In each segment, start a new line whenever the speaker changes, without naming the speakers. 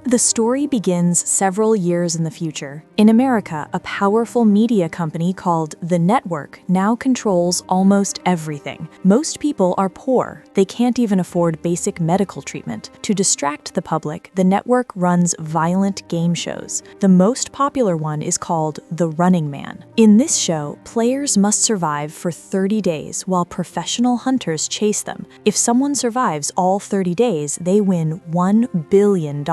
The story begins several years in the future. In America, a powerful media company called The Network now controls almost everything. Most people are poor. They can't even afford basic medical treatment. To distract the public, the network runs violent game shows. The most popular one is called The Running Man. In this show, players must survive for 30 days while professional hunters chase them. If someone survives all 30 days, they win $1 billion.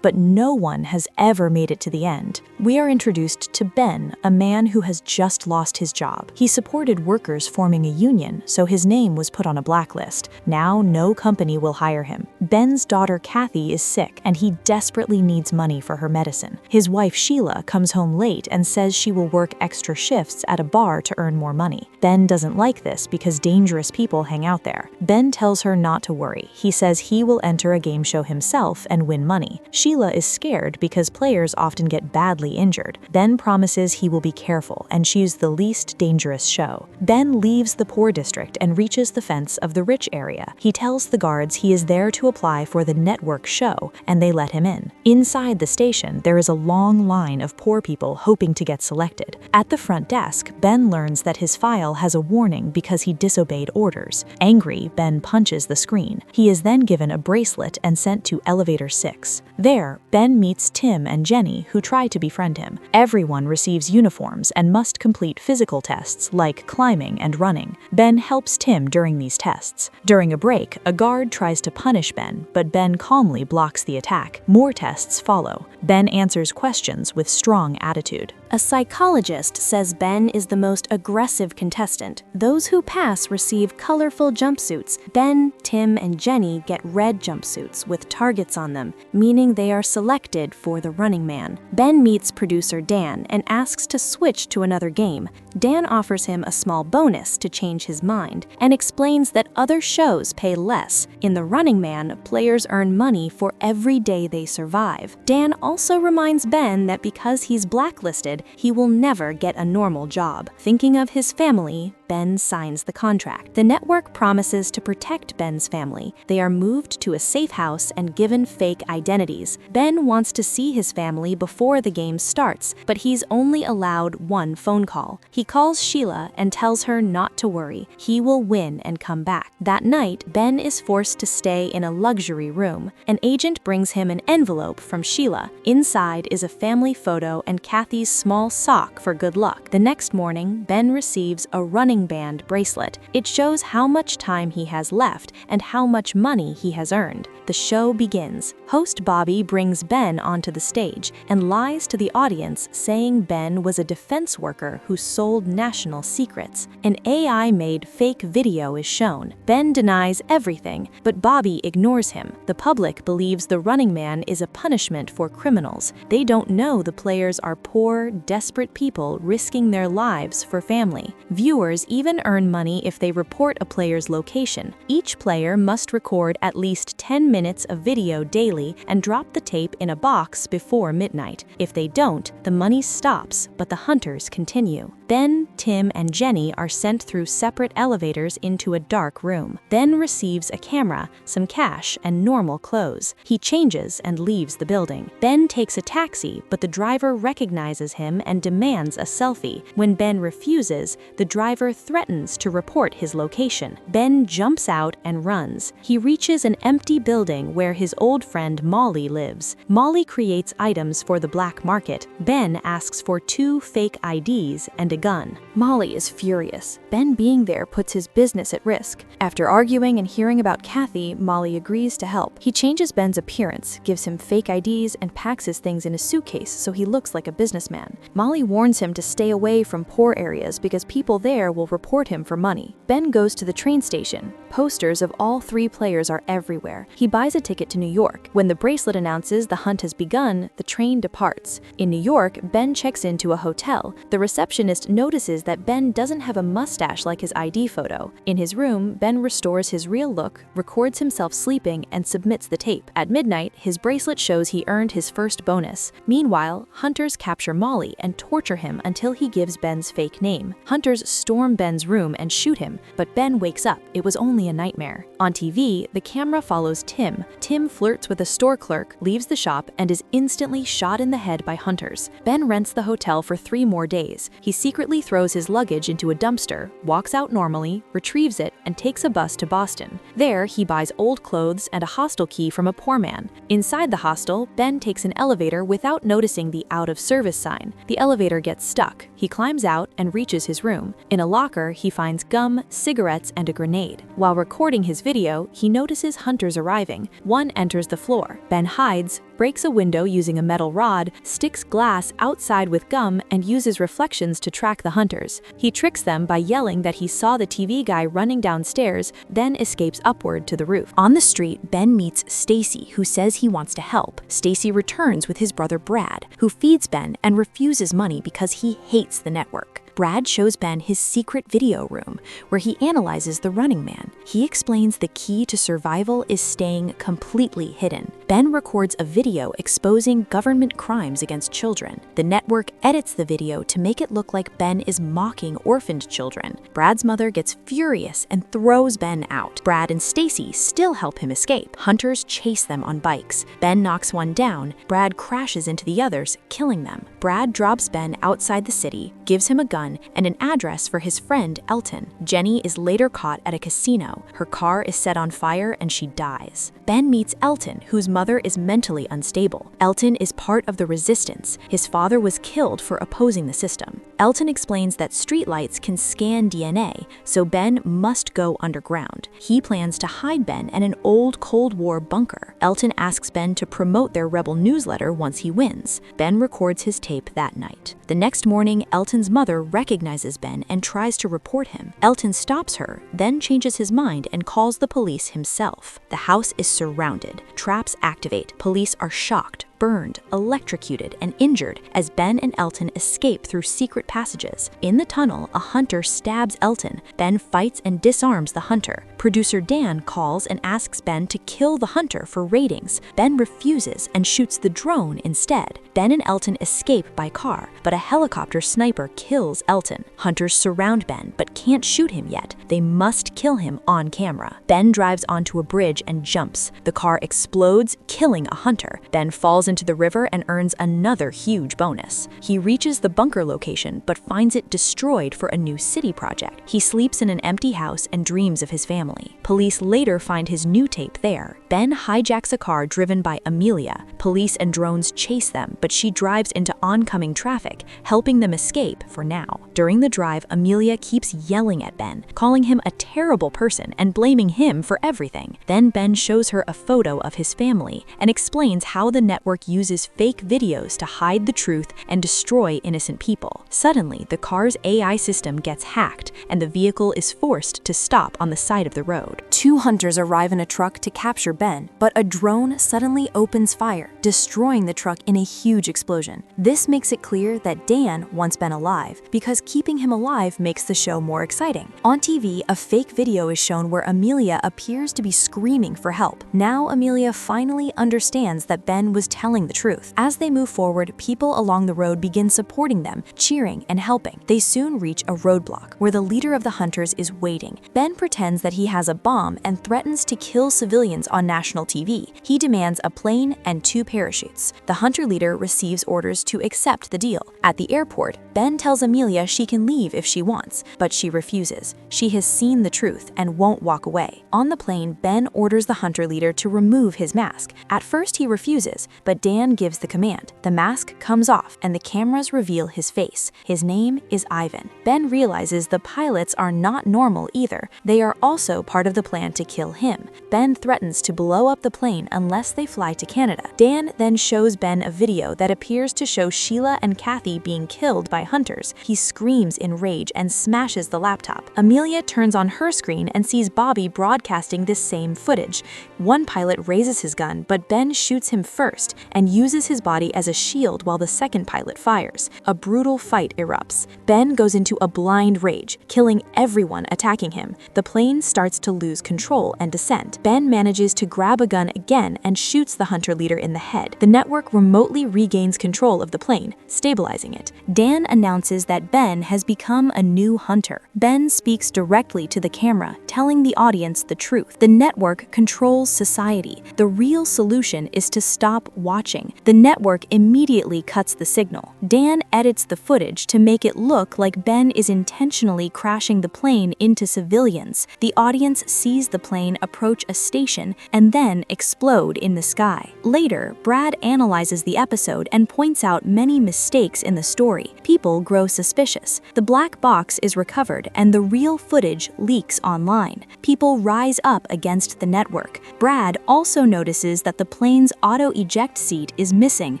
But no one has ever made it to the end. We are introduced to Ben, a man who has just lost his job. He supported workers forming a union, so his name was put on a blacklist. Now no company will hire him. Ben's daughter Kathy is sick, and he desperately needs money for her medicine. His wife Sheila comes home late and says she will work extra shifts at a bar to earn more money. Ben doesn't like this because dangerous people hang out there. Ben tells her not to worry. He says he will enter a game show himself and win money. Sheila is scared because players often get badly injured. Ben promises he will be careful and choose the least dangerous show. Ben leaves the poor district and reaches the fence of the rich area. He tells the guards he is there to apply for the network show, and they let him in. Inside the station, there is a long line of poor people hoping to get selected. At the front desk, Ben learns that his file has a warning because he disobeyed orders. Angry, Ben punches the screen. He is then given a bracelet and sent to Elevator 6. There, Ben meets Tim and Jenny, who try to befriend him. Everyone receives uniforms and must complete physical tests like climbing and running. Ben helps Tim during these tests. During a break, a guard tries to punish Ben, but Ben calmly blocks the attack. More tests follow. Ben answers questions with strong attitude.
A psychologist says Ben is the most aggressive contestant. Those who pass receive colorful jumpsuits. Ben, Tim, and Jenny get red jumpsuits with targets on them, meaning they are selected for the Running Man. Ben meets producer Dan and asks to switch to another game. Dan offers him a small bonus to change his mind and explains that other shows pay less. In the Running Man, players earn money for every day they survive. Dan also reminds Ben that because he's blacklisted, he will never get a normal job. Thinking of his family, Ben signs the contract. The network promises to protect Ben's family. They are moved to a safe house and given fake identities. Ben wants to see his family before the game starts, but he's only allowed one phone call. He calls Sheila and tells her not to worry. He will win and come back. That night, Ben is forced to stay in a luxury room. An agent brings him an envelope from Sheila. Inside is a family photo and Kathy's small sock for good luck. The next morning, Ben receives a running band bracelet. It shows how much time he has left and how much money he has earned. The show begins. Host Bobby brings Ben onto the stage and lies to the audience, saying Ben was a defense worker who sold national secrets. An AI-made fake video is shown. Ben denies everything, but Bobby ignores him. The public believes the Running Man is a punishment for criminals. They don't know the players are poor, desperate people risking their lives for family. Viewers even earn money if they report a player's location. Each player must record at least 10 minutes of video daily and drop the tape in a box before midnight. If they don't, the money stops, but the hunters continue. Ben, Tim, and Jenny are sent through separate elevators into a dark room. Ben receives a camera, some cash, and normal clothes. He changes and leaves the building. Ben takes a taxi, but the driver recognizes him and demands a selfie. When Ben refuses, the driver threatens to report his location. Ben jumps out and runs. He reaches an empty building where his old friend Molly lives. Molly creates items for the black market. Ben asks for 2 fake IDs and a gun.
Molly is furious. Ben being there puts his business at risk. After arguing and hearing about Kathy, Molly agrees to help. He changes Ben's appearance, gives him fake IDs, and packs his things in a suitcase so he looks like a businessman. Molly warns him to stay away from poor areas because people there will report him for money. Ben goes to the train station. Posters of all 3 players are everywhere. He buys a ticket to New York. When the bracelet announces the hunt has begun, the train departs. In New York, Ben checks into a hotel. The receptionist notices that Ben doesn't have a mustache like his ID photo. In his room, Ben restores his real look, records himself sleeping, and submits the tape. At midnight, his bracelet shows he earned his first bonus. Meanwhile, hunters capture Molly and torture him until he gives Ben's fake name. Hunters storm Ben's room and shoot him, but Ben wakes up. It was only only a nightmare. On TV, the camera follows Tim. Tim flirts with a store clerk, leaves the shop, and is instantly shot in the head by hunters. Ben rents the hotel for 3 more days. He secretly throws his luggage into a dumpster, walks out normally, retrieves it, and takes a bus to Boston. There, he buys old clothes and a hostel key from a poor man. Inside the hostel, Ben takes an elevator without noticing the out-of-service sign. The elevator gets stuck. He climbs out and reaches his room. In a locker, he finds gum, cigarettes, and a grenade. While recording his video, he notices hunters arriving. One enters the floor. Ben hides, breaks a window using a metal rod, sticks glass outside with gum, and uses reflections to track the hunters. He tricks them by yelling that he saw the TV guy running downstairs, then escapes upward to the roof. On the street, Ben meets Stacy, who says he wants to help. Stacy returns with his brother Brad, who feeds Ben and refuses money because he hates the network. Brad shows Ben his secret video room, where he analyzes the Running Man. He explains the key to survival is staying completely hidden. Ben records a video exposing government crimes against children. The network edits the video to make it look like Ben is mocking orphaned children. Brad's mother gets furious and throws Ben out. Brad and Stacy still help him escape. Hunters chase them on bikes. Ben knocks one down. Brad crashes into the others, killing them. Brad drops Ben outside the city, gives him a gun and an address for his friend Elton. Jenny is later caught at a casino. Her car is set on fire and she dies. Ben meets Elton, whose mother is mentally unstable. Elton is part of the resistance. His father was killed for opposing the system. Elton explains that streetlights can scan DNA, so Ben must go underground. He plans to hide Ben in an old Cold War bunker. Elton asks Ben to promote their rebel newsletter once he wins. Ben records his tape that night. The next morning, Elton's mother recognizes Ben and tries to report him. Elton stops her, then changes his mind and calls the police himself. The house is surrounded. Traps activate. Police are shocked, burned, electrocuted, and injured as Ben and Elton escape through secret passages. In the tunnel, a hunter stabs Elton. Ben fights and disarms the hunter. Producer Dan calls and asks Ben to kill the hunter for ratings. Ben refuses and shoots the drone instead. Ben and Elton escape by car, but a helicopter sniper kills Elton. Hunters surround Ben but can't shoot him yet. They must kill him on camera. Ben drives onto a bridge and jumps. The car explodes, killing a hunter. Ben falls into the river and earns another huge bonus. He reaches the bunker location but finds it destroyed for a new city project. He sleeps in an empty house and dreams of his family. Police later find his new tape there. Ben hijacks a car driven by Amelia. Police and drones chase them, but she drives into oncoming traffic, helping them escape for now. During the drive, Amelia keeps yelling at Ben, calling him a terrible person and blaming him for everything. Then Ben shows her a photo of his family and explains how the network uses fake videos to hide the truth and destroy innocent people. Suddenly, the car's AI system gets hacked and the vehicle is forced to stop on the side of the road.
2 hunters arrive in a truck to capture Ben, but a drone suddenly opens fire, destroying the truck in a huge explosion. This makes it clear that Dan wants Ben alive, because keeping him alive makes the show more exciting. On TV, a fake video is shown where Amelia appears to be screaming for help. Now Amelia finally understands that Ben was telling the truth. As they move forward, people along the road begin supporting them, cheering and helping. They soon reach a roadblock, where the leader of the hunters is waiting. Ben pretends that he has a bomb and threatens to kill civilians on national TV. He demands a plane and 2 parachutes. The hunter leader receives orders to accept the deal. At the airport, Ben tells Amelia she can leave if she wants, but she refuses. She has seen the truth and won't walk away. On the plane, Ben orders the hunter leader to remove his mask. At first he refuses, but Dan gives the command. The mask comes off and the cameras reveal his face. His name is Ivan. Ben realizes the pilots are not normal either. They are also part of the plan to kill him. Ben threatens to blow up the plane unless they fly to Canada. Dan then shows Ben a video that appears to show Sheila and Kathy being killed by hunters. He screams in rage and smashes the laptop. Amelia turns on her screen and sees Bobby broadcasting this same footage. One pilot raises his gun, but Ben shoots him first and uses his body as a shield while the second pilot fires. A brutal fight erupts. Ben goes into a blind rage, killing everyone attacking him. The plane starts to lose control and descent. Ben manages to grab a gun again and shoots the hunter leader in the head. The network remotely regains control of the plane, stabilizing it. Dan announces that Ben has become a new hunter. Ben speaks directly to the camera, telling the audience the truth. The network controls society. The real solution is to stop watching. The network immediately cuts the signal. Dan edits the footage to make it look like Ben is intentionally crashing the plane into civilians. The audience sees the plane approach a station and then explode in the sky. Later, Brad analyzes the episode and points out many mistakes in the story. People grow suspicious. The black box is recovered and the real footage leaks online. People rise up against the network. Brad also notices that the plane's auto-eject seat is missing,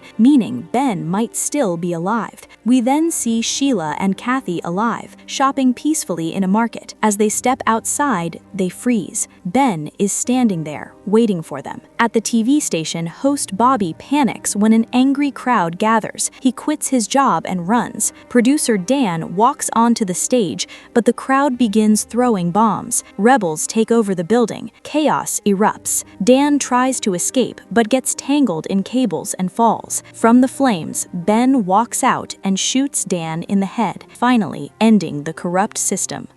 meaning Ben might still be alive. We then see Sheila and Kathy alive, shopping peacefully in a market. As they step outside, they freeze. Ben is standing there, waiting for them. At the TV station, host Bobby panics when an angry crowd gathers. He quits his job and runs. Producer Dan walks onto the stage, but the crowd begins throwing bombs. Rebels take over the building. Chaos erupts. Dan tries to escape, but gets tangled in cables and falls. From the flames, Ben walks out and shoots Dan in the head, finally ending the corrupt system.